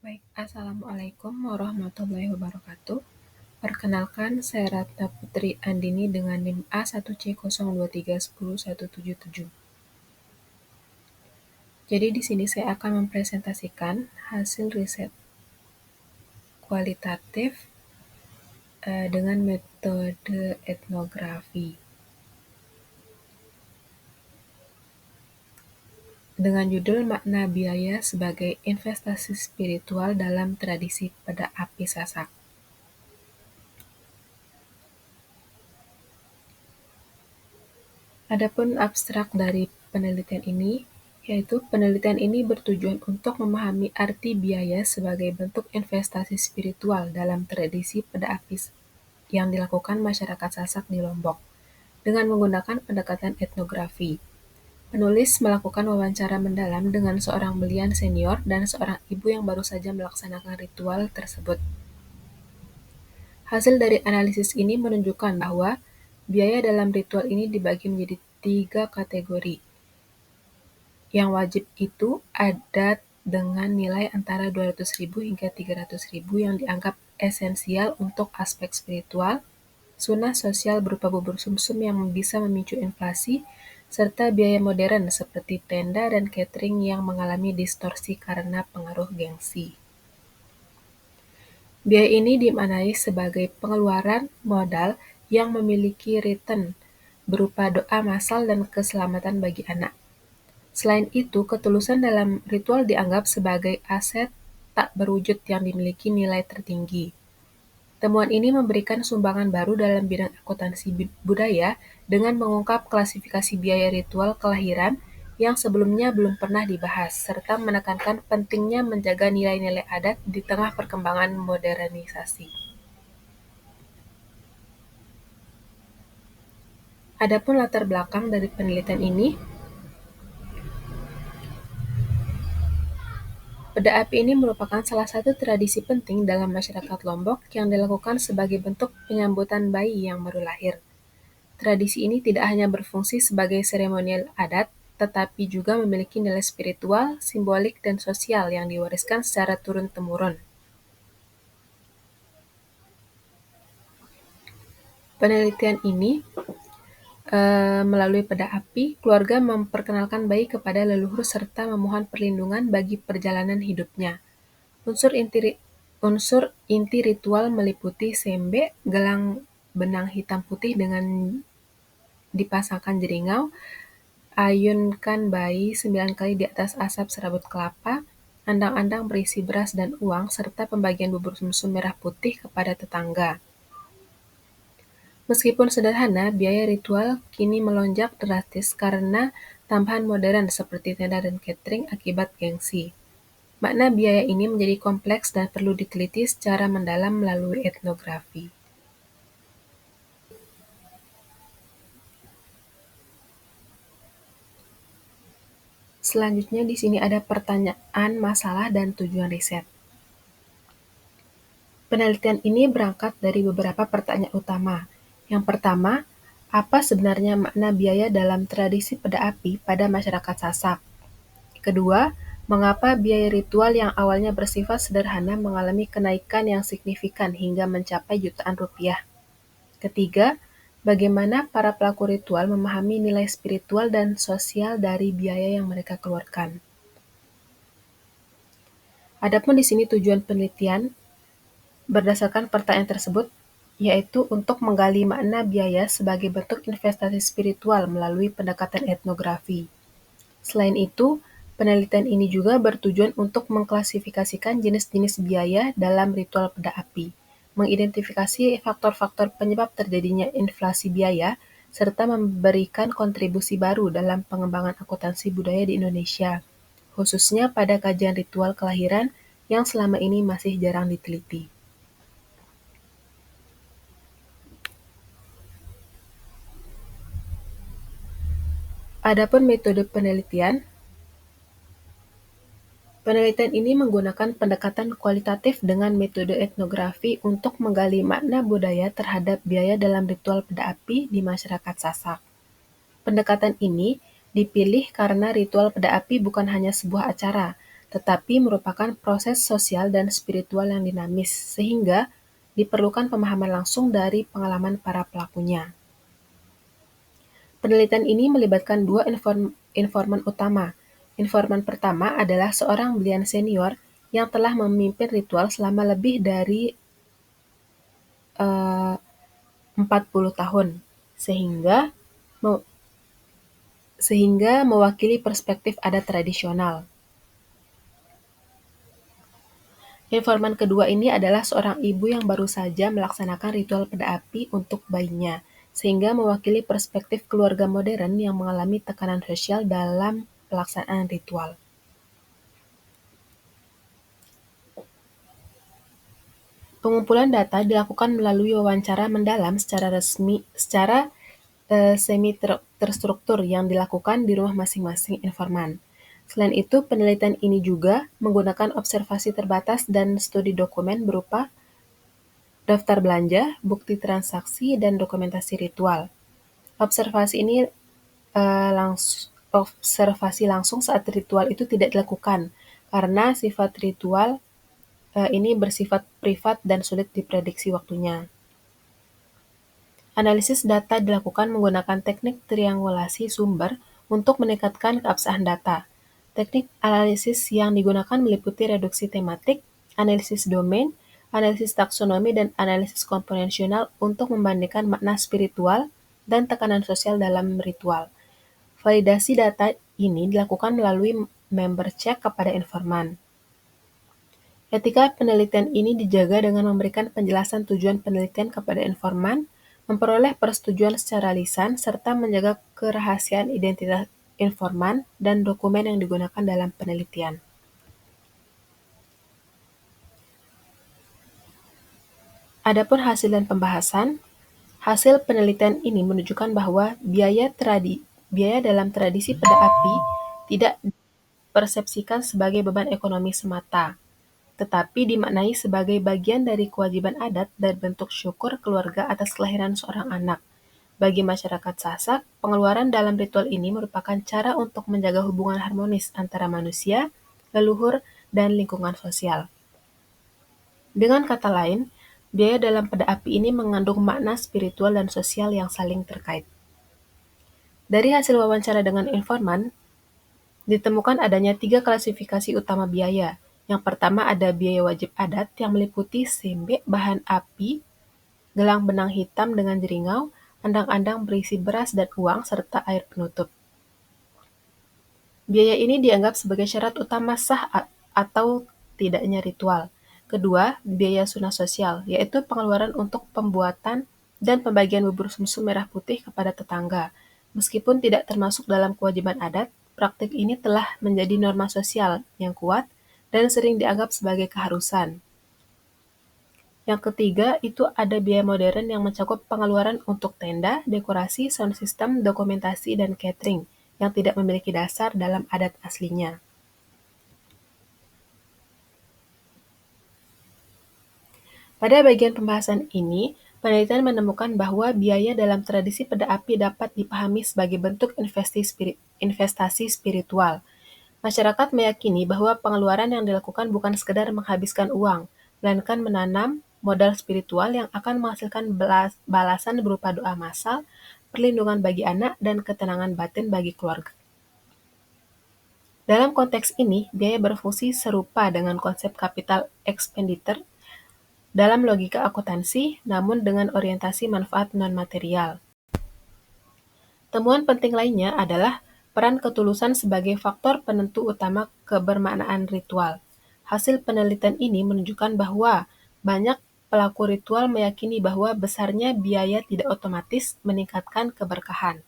Baik, Assalamualaikum warahmatullahi wabarakatuh. Perkenalkan, saya Ratna Putri Andini dengan NIM A1C02310177. Jadi di sini saya akan mempresentasikan hasil riset kualitatif dengan metode etnografi. Dengan judul Makna Biaya sebagai Investasi Spiritual dalam Tradisi Peda Api Sasak. Adapun abstrak dari penelitian ini, yaitu penelitian ini bertujuan untuk memahami arti biaya sebagai bentuk investasi spiritual dalam tradisi peda api yang dilakukan masyarakat Sasak di Lombok, dengan menggunakan pendekatan etnografi. Penulis melakukan wawancara mendalam dengan seorang belian senior dan seorang ibu yang baru saja melaksanakan ritual tersebut. Hasil dari analisis ini menunjukkan bahwa biaya dalam ritual ini dibagi menjadi 3 kategori. Yang wajib itu adat dengan nilai antara 200.000 hingga 300.000 yang dianggap esensial untuk aspek spiritual, sunnah sosial berupa bubur sumsum yang bisa memicu inflasi, serta biaya modern seperti tenda dan catering yang mengalami distorsi karena pengaruh gengsi. Biaya ini dimaknai sebagai pengeluaran modal yang memiliki return berupa doa massal dan keselamatan bagi anak. Selain itu, ketulusan dalam ritual dianggap sebagai aset tak berwujud yang dimiliki nilai tertinggi. Temuan ini memberikan sumbangan baru dalam bidang akuntansi budaya dengan mengungkap klasifikasi biaya ritual kelahiran yang sebelumnya belum pernah dibahas, serta menekankan pentingnya menjaga nilai-nilai adat di tengah perkembangan modernisasi. Adapun latar belakang dari penelitian ini, peda api ini merupakan salah satu tradisi penting dalam masyarakat Lombok yang dilakukan sebagai bentuk penyambutan bayi yang baru lahir. Tradisi ini tidak hanya berfungsi sebagai seremonial adat, tetapi juga memiliki nilai spiritual, simbolik, dan sosial yang diwariskan secara turun-temurun. Penelitian ini melalui peda api, keluarga memperkenalkan bayi kepada leluhur serta memohon perlindungan bagi perjalanan hidupnya. Unsur inti ritual meliputi sembe, gelang benang hitam putih dengan dipasangkan jeringau, ayunkan bayi 9 kali di atas asap serabut kelapa, andang-andang berisi beras dan uang, serta pembagian bubur sumsum merah putih kepada tetangga. Meskipun sederhana, biaya ritual kini melonjak drastis karena tambahan modern seperti tenda dan catering akibat gengsi. Makna biaya ini menjadi kompleks dan perlu diteliti secara mendalam melalui etnografi. Selanjutnya di sini ada pertanyaan, masalah, dan tujuan riset. Penelitian ini berangkat dari beberapa pertanyaan utama. Yang pertama, apa sebenarnya makna biaya dalam tradisi peda api pada masyarakat Sasak? Kedua, mengapa biaya ritual yang awalnya bersifat sederhana mengalami kenaikan yang signifikan hingga mencapai jutaan rupiah? Ketiga, bagaimana para pelaku ritual memahami nilai spiritual dan sosial dari biaya yang mereka keluarkan? Adapun di sini tujuan penelitian berdasarkan pertanyaan tersebut, yaitu untuk menggali makna biaya sebagai bentuk investasi spiritual melalui pendekatan etnografi. Selain itu, penelitian ini juga bertujuan untuk mengklasifikasikan jenis-jenis biaya dalam ritual peda api, mengidentifikasi faktor-faktor penyebab terjadinya inflasi biaya, serta memberikan kontribusi baru dalam pengembangan akuntansi budaya di Indonesia, khususnya pada kajian ritual kelahiran yang selama ini masih jarang diteliti. Adapun metode penelitian, penelitian ini menggunakan pendekatan kualitatif dengan metode etnografi untuk menggali makna budaya terhadap biaya dalam ritual peda api di masyarakat Sasak. Pendekatan ini dipilih karena ritual peda api bukan hanya sebuah acara, tetapi merupakan proses sosial dan spiritual yang dinamis, sehingga diperlukan pemahaman langsung dari pengalaman para pelakunya. Penelitian ini melibatkan dua informan utama. Informan pertama adalah seorang Belian senior yang telah memimpin ritual selama lebih dari 40 tahun, sehingga mewakili perspektif adat tradisional. Informan kedua ini adalah seorang ibu yang baru saja melaksanakan ritual peda api untuk bayinya, sehingga mewakili perspektif keluarga modern yang mengalami tekanan sosial dalam pelaksanaan ritual. Pengumpulan data dilakukan melalui wawancara mendalam secara semi terstruktur yang dilakukan di rumah masing-masing informan. Selain itu, penelitian ini juga menggunakan observasi terbatas dan studi dokumen berupa daftar belanja, bukti transaksi, dan dokumentasi ritual. Observasi langsung saat ritual itu tidak dilakukan, karena sifat ritual ini bersifat privat dan sulit diprediksi waktunya. Analisis data dilakukan menggunakan teknik triangulasi sumber untuk meningkatkan keabsahan data. Teknik analisis yang digunakan meliputi reduksi tematik, analisis domain, analisis taksonomi, dan analisis komponensional untuk membandingkan makna spiritual dan tekanan sosial dalam ritual. Validasi data ini dilakukan melalui member check kepada informan. Etika penelitian ini dijaga dengan memberikan penjelasan tujuan penelitian kepada informan, memperoleh persetujuan secara lisan, serta menjaga kerahasiaan identitas informan dan dokumen yang digunakan dalam penelitian. Adapun hasil dan pembahasan, hasil penelitian ini menunjukkan bahwa biaya dalam tradisi peda api tidak dipersepsikan sebagai beban ekonomi semata, tetapi dimaknai sebagai bagian dari kewajiban adat dan bentuk syukur keluarga atas kelahiran seorang anak. Bagi masyarakat Sasak, pengeluaran dalam ritual ini merupakan cara untuk menjaga hubungan harmonis antara manusia, leluhur, dan lingkungan sosial. Dengan kata lain, biaya dalam peda api ini mengandung makna spiritual dan sosial yang saling terkait. Dari hasil wawancara dengan informan, ditemukan adanya 3 klasifikasi utama biaya. Yang pertama ada biaya wajib adat yang meliputi sembe, bahan api, gelang benang hitam dengan jeringau, andang-andang berisi beras dan uang, serta air penutup. Biaya ini dianggap sebagai syarat utama sah atau tidaknya ritual. Kedua, biaya sunah sosial, yaitu pengeluaran untuk pembuatan dan pembagian bubur sumsum merah putih kepada tetangga. Meskipun tidak termasuk dalam kewajiban adat, praktik ini telah menjadi norma sosial yang kuat dan sering dianggap sebagai keharusan. Yang ketiga, itu ada biaya modern yang mencakup pengeluaran untuk tenda, dekorasi, sound system, dokumentasi, dan catering yang tidak memiliki dasar dalam adat aslinya. Pada bagian pembahasan ini, penelitian menemukan bahwa biaya dalam tradisi peda api dapat dipahami sebagai bentuk investasi spiritual. Masyarakat meyakini bahwa pengeluaran yang dilakukan bukan sekedar menghabiskan uang, melainkan menanam modal spiritual yang akan menghasilkan balasan berupa doa massal, perlindungan bagi anak, dan ketenangan batin bagi keluarga. Dalam konteks ini, biaya berfungsi serupa dengan konsep capital expenditure dalam logika akuntansi, namun dengan orientasi manfaat non-material. Temuan penting lainnya adalah peran ketulusan sebagai faktor penentu utama kebermaknaan ritual. Hasil penelitian ini menunjukkan bahwa banyak pelaku ritual meyakini bahwa besarnya biaya tidak otomatis meningkatkan keberkahan.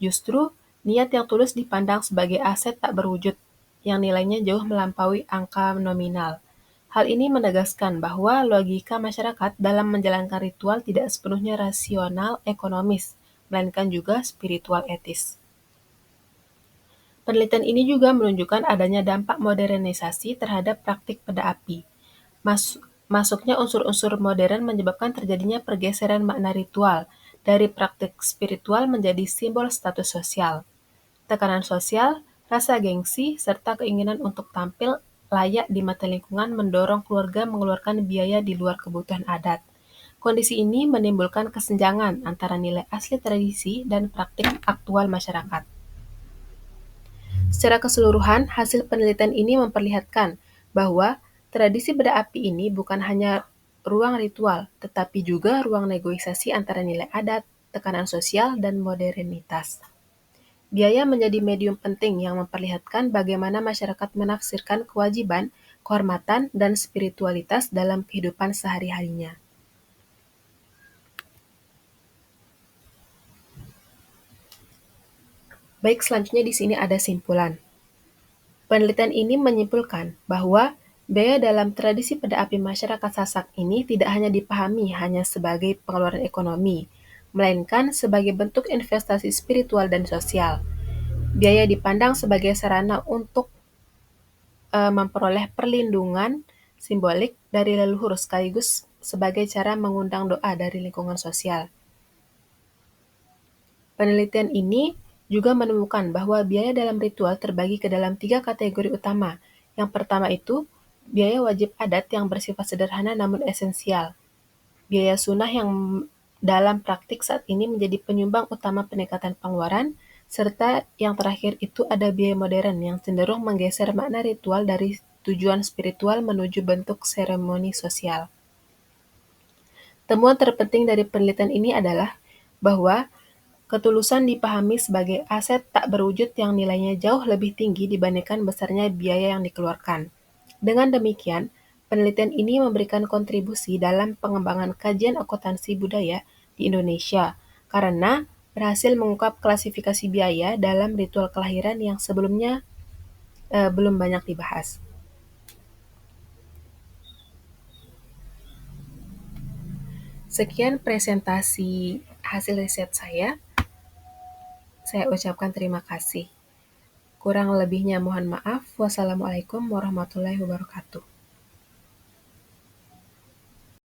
Justru, niat yang tulus dipandang sebagai aset tak berwujud, yang nilainya jauh melampaui angka nominal. Hal ini menegaskan bahwa logika masyarakat dalam menjalankan ritual tidak sepenuhnya rasional ekonomis, melainkan juga spiritual etis. Penelitian ini juga menunjukkan adanya dampak modernisasi terhadap praktik peda api. Masuknya unsur-unsur modern menyebabkan terjadinya pergeseran makna ritual dari praktik spiritual menjadi simbol status sosial. Tekanan sosial, rasa gengsi, serta keinginan untuk tampil layak di mata lingkungan mendorong keluarga mengeluarkan biaya di luar kebutuhan adat. Kondisi ini menimbulkan kesenjangan antara nilai asli tradisi dan praktik aktual masyarakat. Secara keseluruhan, hasil penelitian ini memperlihatkan bahwa tradisi beda api ini bukan hanya ruang ritual, tetapi juga ruang negosiasi antara nilai adat, tekanan sosial, dan modernitas. Biaya menjadi medium penting yang memperlihatkan bagaimana masyarakat menafsirkan kewajiban, kehormatan, dan spiritualitas dalam kehidupan sehari-harinya. Baik, selanjutnya di sini ada simpulan. Penelitian ini menyimpulkan bahwa biaya dalam tradisi pada api masyarakat Sasak ini tidak hanya dipahami hanya sebagai pengeluaran ekonomi, melainkan sebagai bentuk investasi spiritual dan sosial. Biaya dipandang sebagai sarana untuk memperoleh perlindungan simbolik dari leluhur sekaligus sebagai cara mengundang doa dari lingkungan sosial. Penelitian ini juga menemukan bahwa biaya dalam ritual terbagi ke dalam 3 kategori utama. Yang pertama itu, biaya wajib adat yang bersifat sederhana namun esensial. Biaya sunnah yang dalam praktik saat ini menjadi penyumbang utama peningkatan pengeluaran, serta yang terakhir itu ada biaya modern yang cenderung menggeser makna ritual dari tujuan spiritual menuju bentuk seremoni sosial. Temuan terpenting dari penelitian ini adalah bahwa ketulusan dipahami sebagai aset tak berwujud yang nilainya jauh lebih tinggi dibandingkan besarnya biaya yang dikeluarkan. Dengan demikian, penelitian ini memberikan kontribusi dalam pengembangan kajian akuntansi budaya di Indonesia karena berhasil mengungkap klasifikasi biaya dalam ritual kelahiran yang sebelumnya belum banyak dibahas. Sekian presentasi hasil riset saya. Saya ucapkan terima kasih. Kurang lebihnya mohon maaf. Wassalamualaikum warahmatullahi wabarakatuh.